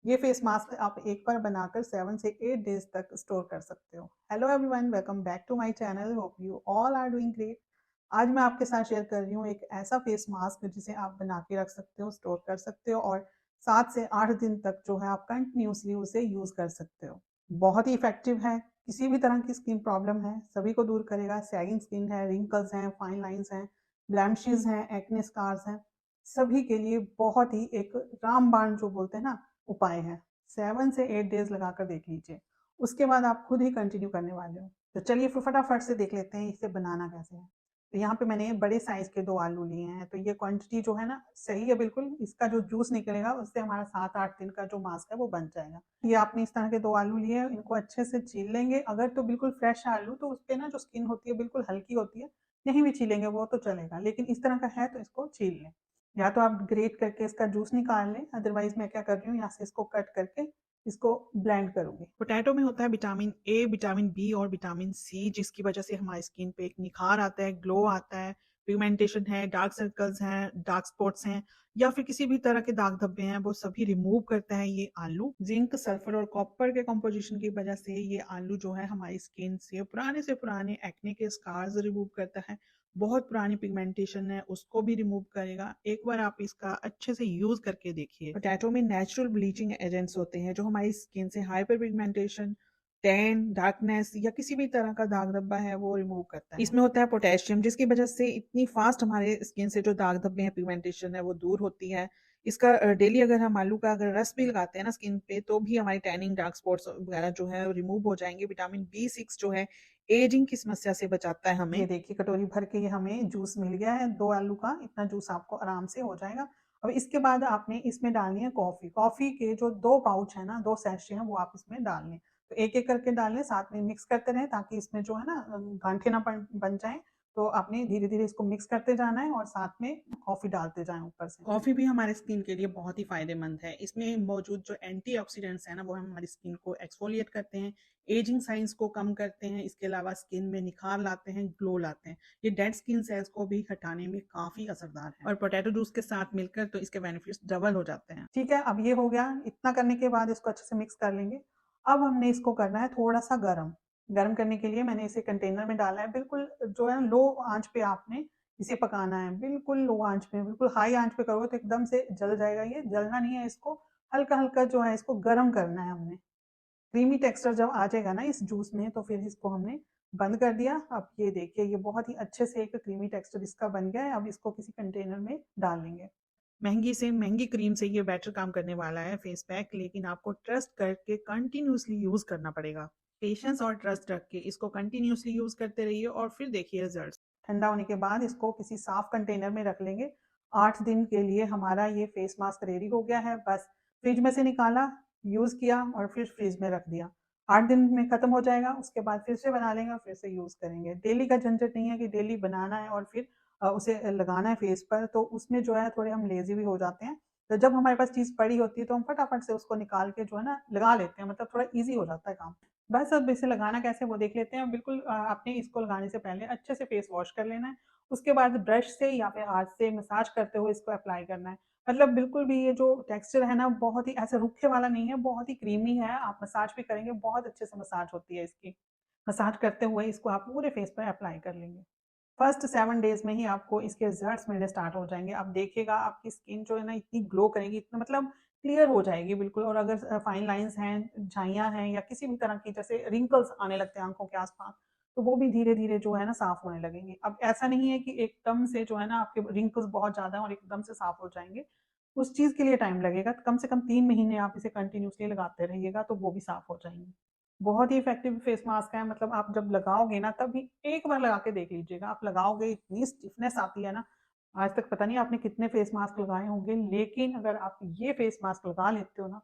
ये face mask आप एक बार बनाकर 7 से 8 डेज तक स्टोर कर सकते हो। Hello everyone, welcome back to my channel. Hope you all are doing great. आज मैं आपके साथ शेयर कर रही हूँ एक ऐसा फेस मास्क जिसे आप बना के रख सकते हो, स्टोर कर सकते हो और 7 से 8 दिन तक जो है आप कंटिन्यूसली उसे यूज कर सकते हो। बहुत ही इफेक्टिव है। किसी भी तरह की स्किन प्रॉब्लम है सभी को दूर करेगा। सैगिंग स्किन है, रिंकल्स हैं, फाइन लाइंस हैं, ब्लैमिशेस हैं, एक्ने स्कार्स हैं, सभी के लिए बहुत ही एक रामबाण जो बोलते हैं ना उपाय है। 7 से 8 डेज लगाकर देख लीजिए, उसके बाद आप खुद ही कंटिन्यू करने वाले हो। तो चलिए फिर फटाफट से देख लेते हैं इसे बनाना कैसे है। तो यहाँ पे मैंने बड़े साइज के 2 आलू लिए हैं, तो ये क्वांटिटी जो है ना सही है बिल्कुल। इसका जो जूस निकलेगा उससे हमारा 7-8 दिन का जो मास्क है वो बन जाएगा। ये आपने इस तरह के 2 आलू लिए हैं, इनको अच्छे से छील लेंगे। अगर तो बिल्कुल फ्रेश आलू तो उसपे ना जो स्किन होती है बिल्कुल हल्की होती है, नहीं भी छीलेंगे वो तो चलेगा, लेकिन इस तरह का है तो इसको छील लें। या तो आप ग्रेट करके इसका जूस निकाल लें, अदरवाइज मैं क्या कर रही हूँ यहाँ से इसको कट करके इसको ब्लेंड करूंगी। पोटैटो में होता है विटामिन ए, विटामिन बी और विटामिन सी, जिसकी वजह से हमारी स्किन पे एक निखार आता है, ग्लो आता है, पिगमेंटेशन है, डार्क सर्कल्स हैं, डार्क स्पॉट्स हैं या फिर किसी भी तरह के दाग धब्बे हैं वो सभी रिमूव करता है ये आलू। जिंक, सल्फर और कॉपर के कंपोजिशन की वजह से ये आलू जो है हमारी स्किन से पुराने एक्ने के स्कार्स रिमूव करता है। बहुत पुरानी पिगमेंटेशन है उसको भी रिमूव करेगा। एक बार आप इसका अच्छे से यूज करके देखिए। पोटैटो में नेचुरल ब्लीचिंग एजेंट्स होते हैं जो हमारी स्किन से हाइपर पिगमेंटेशन, टैन, डार्कनेस या किसी भी तरह का दाग धब्बा है वो रिमूव करता है। इसमें होता है पोटेशियम, जिसकी वजह से इतनी फास्ट हमारे स्किन से जो दाग धब्बे हैं, पिगमेंटेशन है वो दूर होती है। इसका डेली अगर हम आलू का अगर रस भी लगाते हैं ना स्किन पे तो भी हमारी टैनिंग, डार्क स्पॉट्स वगैरह जो है रिमूव हो जाएंगे। विटामिन B6 जो है एजिंग की समस्या से बचाता है हमें। ये देखिए कटोरी भर के ये हमें जूस मिल गया है 2 आलू का। इतना जूस आपको आराम से हो जाएगा। अब इसके बाद आपने इसमें डालनी है कॉफी। कॉफी के जो 2 पाउच है ना, 2 सैशे हैं, वो आप इसमें डाल लें। तो एक-एक करके डाल लें, साथ में मिक्स करते रहें ताकि इसमें जो है ना गांठें ना बन जाएं। तो आपने धीरे-धीरे इसको मिक्स करते जाना है और साथ में कॉफी डालते जाएं ऊपर से। कॉफी भी हमारे स्किन के लिए बहुत ही फायदेमंद है। इसमें मौजूद जो एंटीऑक्सीडेंट्स हैं ना वो हमारी स्किन को एक्सफोलिएट करते हैं, एजिंग साइंस को कम करते हैं। इसके अलावा स्किन में निखार लाते हैं, ग्लो लाते हैं। ये डेड स्किन सेल्स को भी हटाने में काफी असरदार है और पोटैटो जूस के साथ मिलकर तो इसके बेनिफिट्स डबल हो जाते हैं। ठीक है, अब ये हो गया। इतना करने के बाद इसको अच्छे से मिक्स कर लेंगे। अब हमने इसको करना है थोड़ा सा गर्म। गर्म करने के लिए मैंने इसे कंटेनर में डाला है। बिल्कुल जो है लो आंच पे आपने इसे पकाना है। बिल्कुल लो आंच पे, बिल्कुल हाई आंच पे करोगे तो एकदम से जल जाएगा। ये जलना नहीं है, इसको हल्का हल्का जो है इसको गर्म करना है हमने। क्रीमी टेक्सचर जब आ जाएगा ना इस जूस में तो फिर इसको हमने बंद कर दिया। अब ये देखिए ये बहुत ही अच्छे से एक क्रीमी टेक्सचर इसका बन गया है। अब इसको किसी कंटेनर में डाल लेंगे। महंगी से महंगी क्रीम से ये बेटर काम करने वाला है फेस पैक, लेकिन आपको ट्रस्ट करके कंटिन्यूसली यूज करना पड़ेगा। पेशेंस और ट्रस्ट रख के इसको कंटिन्यूसली यूज करते रहिए और फिर देखिए रिजल्ट। ठंडा होने के बाद इसको किसी साफ कंटेनर में रख लेंगे। 8 दिन के लिए हमारा ये फेस मास्क रेडी हो गया है। बस फ्रिज में से निकाला, यूज किया और फिर फ्रिज में रख दिया। 8 दिन में खत्म हो जाएगा। उसके बाद फिर से बना लेंगे और फिर से यूज करेंगे। डेली का झंझट नहीं है कि डेली बनाना है और फिर उसे लगाना है फेस पर, तो उसमें जो है थोड़े हम लेजी भी हो जाते हैं। तो जब हमारे पास चीज़ पड़ी होती है तो हम फटाफट से उसको निकाल के जो है ना लगा लेते हैं, मतलब थोड़ा ईज़ी हो जाता है काम। बस अब इसे लगाना कैसे है वो देख लेते हैं। बिल्कुल आपने इसको लगाने से पहले अच्छे से फेस वॉश कर लेना है। उसके बाद ब्रश से या फिर हाथ से मसाज करते हुए इसको अप्लाई करना है। मतलब बिल्कुल भी ये जो टेक्सचर है ना बहुत ही ऐसा रूखे वाला नहीं है, बहुत ही क्रीमी है। आप मसाज भी करेंगे, बहुत अच्छे से मसाज होती है इसकी। मसाज करते हुए इसको आप पूरे फेस पर अप्लाई कर लेंगे। फर्स्ट 7 डेज़ में ही आपको इसके रिजल्ट्स मिलने स्टार्ट हो जाएँगे। आप देखिएगा आपकी स्किन जो है ना इतनी ग्लो करेगी, इतना मतलब क्लियर हो जाएगी बिल्कुल। और अगर फाइन लाइन्स हैं, झाइयाँ हैं या किसी भी तरह की जैसे रिंकल्स आने लगते हैं आँखों के आस-पास, तो वो भी धीरे-धीरे जो है ना साफ़ होने लगेंगे। अब ऐसा नहीं है कि एकदम से जो है ना आपके रिंकल्स बहुत ज़्यादा हैं और एकदम से साफ़ हो जाएँगे। उस चीज़ के लिए टाइम लगेगा। कम से कम 3 महीने आप इसे कंटिन्यूअसली लगाते रहिएगा तो वो भी साफ़ हो जाएँगे। बहुत ही इफ़ेक्टिव फेस मास्क है। मतलब आप जब लगाओगे ना तभी एक बार लगा के देख लीजिएगा। आप लगाओगे इतनी स्टिफनेस आती है ना, आज तक पता नहीं आपने कितने फेस मास्क लगाए होंगे, लेकिन अगर आप ये फेस मास्क लगा लेते हो ना,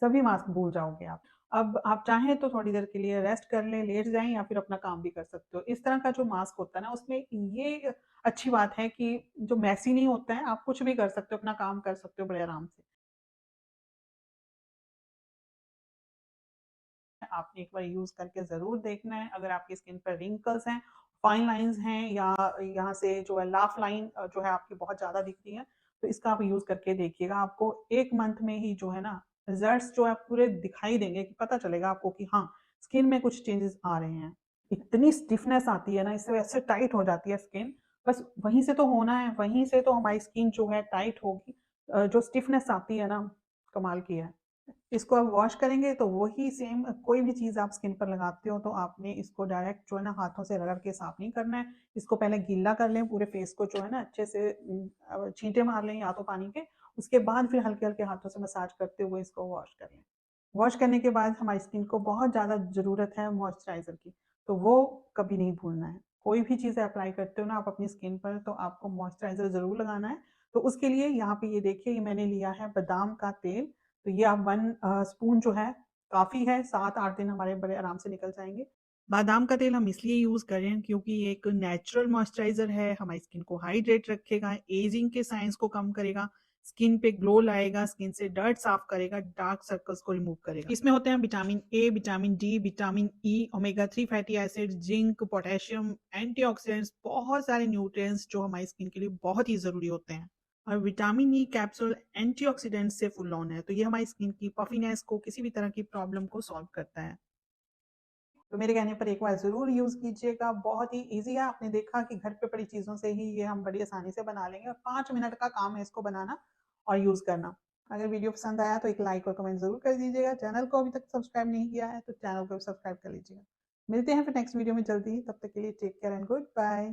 सभी मास्क भूल जाओगे आप। अब आप चाहें तो थोड़ी देर के लिए रेस्ट कर लें, लेट जाएँ या फिर अपना काम भी कर सकते हो। इस तरह का जो मास्क होता है ना उसमें ये अच्छी बात है कि जो मेसी नहीं होता है, आप कुछ भी कर सकते हो, अपना काम कर सकते हो बड़े आराम से। आपने एक बार यूज़ करके ज़रूर देखना है। अगर आपकी स्किन पर रिंकल्स हैं, फाइन लाइन्स हैं या यहाँ से जो है लाफ लाइन जो है आपकी बहुत ज़्यादा दिख रही है, तो इसका आप यूज़ करके देखिएगा। आपको 1 मंथ में ही जो है ना रिजल्ट्स जो है पूरे दिखाई देंगे, कि पता चलेगा आपको कि हाँ, स्किन में कुछ चेंजेस आ रहे हैं। इतनी स्टिफनेस आती है ना, इससे ऐसे टाइट हो जाती है स्किन, बस वहीं से तो होना है, वहीं से तो हमारी स्किन जो है टाइट होगी। जो स्टिफनेस आती है ना, कमाल की है। इसको आप वॉश करेंगे तो वही सेम, कोई भी चीज़ आप स्किन पर लगाते हो तो आपने इसको डायरेक्ट जो है ना हाथों से रगड़ के साफ नहीं करना है। इसको पहले गीला कर लें, पूरे फेस को जो है ना अच्छे से छींटे मार लें या तो पानी के। उसके बाद फिर हल्के हल्के हाथों से मसाज करते हुए इसको वॉश कर लें। वॉश करने के बाद हमारी स्किन को बहुत ज़्यादा ज़रूरत है मॉइस्चराइज़र की, तो वो कभी नहीं भूलना है। कोई भी चीज़ अप्लाई करते हो ना आप अपनी स्किन पर, तो आपको मॉइस्चराइज़र ज़रूर लगाना है। तो उसके लिए यहाँ पे ये देखिए, ये मैंने लिया है बादाम का तेल। तो ये आप 1 स्पून जो है काफ़ी है, 7-8 दिन हमारे बड़े आराम से निकल जाएँगे। बादाम का तेल हम इसलिए यूज़ कर रहे हैं क्योंकि ये एक नेचुरल मॉइस्चराइज़र है, हमारी स्किन को हाइड्रेट रखेगा, एजिंग के साइंस को कम करेगा, स्किन पे ग्लो लाएगा, स्किन से डर्ट साफ करेगा, डार्क सर्कल्स को रिमूव करेगा। इसमें होते हैं vitamin A, vitamin D, vitamin E, omega 3 fatty acid, zinc, potassium, antioxidants, बहुत सारे न्यूट्रिएंट्स जो हमारी स्किन के लिए बहुत ही ज़रूरी होते हैं। और विटामिन ई कैप्सूल एंटीऑक्सीडेंट से फुल ऑन है, तो ये हमारी स्किन की पफीनेस को, किसी भी तरह की प्रॉब्लम को सॉल्व करता है। तो मेरे कहने पर एक बार ज़रूर यूज़ कीजिएगा, बहुत ही ईज़ी है। आपने देखा कि घर पे पड़ी चीज़ों से ही ये हम बड़ी आसानी से बना लेंगे, और 5 मिनट का काम है इसको बनाना और यूज़ करना। अगर वीडियो पसंद आया तो एक लाइक और कमेंट ज़रूर कर दीजिएगा। चैनल को अभी तक सब्सक्राइब नहीं किया है तो चैनल को सब्सक्राइब कर लीजिएगा। मिलते हैं फिर नेक्स्ट वीडियो में जल्दी ही, तब तक के लिए take care and good bye.